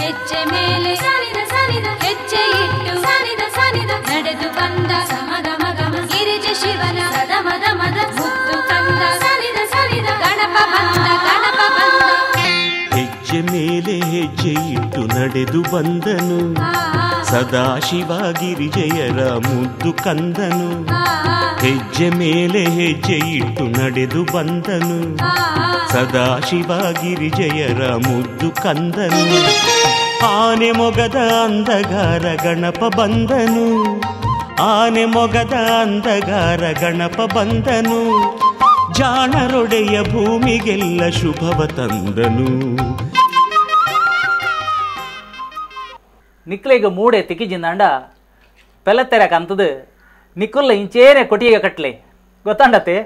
ಹೆಜ್ಜೆ ಮೇಲೆ ಸನಿದ ಸನಿದ ಹೆಜ್ಜೆ ಇಟ್ಟು ಸನಿದ ಸನಿದ ನಡೆದು ಬಂದ ಸಮಗ ಮಗಮ ಗಿರಿಜೆ ಶಿವನ ಸದ ಮದ ಮದ ಮುತ್ತು ಕಂದ ಸನಿದ ಸನಿದ ಗಣಪ ಬಂದ ಗಣಪ ಬಂದ. ಹೆಜ್ಜೆ ಮೇಲೆ ಹೆಜ್ಜೆ ಇಟ್ಟು ನಡೆದು ಬಂದನು ಸದಾಶಿವ ಗಿರಿಜೆಯರ ಮುದ್ದು ಕಂದನು. ಹೆಜ್ಜೆ ಮೇಲೆ ಹೆಜ್ಜೆ ಇಟ್ಟು ನಡೆದು ಬಂದನು ಸದಾಶಿವ ಗಿರಿಜೆಯರ ಮುದ್ದು ಕಂದನು. ಆನೆ ಮೊಗದ ಅಂದಗಾರ ಗಣಪ ಬಂದನು, ಆನೆ ಮೊಗದ ಅಂದಗಾರ ಗಣಪ ಬಂದನು. ಜಾಣರೊಡೆಯ ಭೂಮಿಗೆಲ್ಲ ಶುಭವ ತಂದನು. ನಿಕ್ಲೆಗೆ ಮೂಡೆ ತಿಕ್ಕಿಜಿಂದಾಂಡ ಪೆಲ್ಲತ್ತೆರ ಕಂತದು ನಿಕ್ಕುಲ್ಲ ಇಂಚೇನೆ ಕೊಟ್ಟಿಗೆ ಕಟ್ಲೆ ಗೊತ್ತಾಂಡತೆ.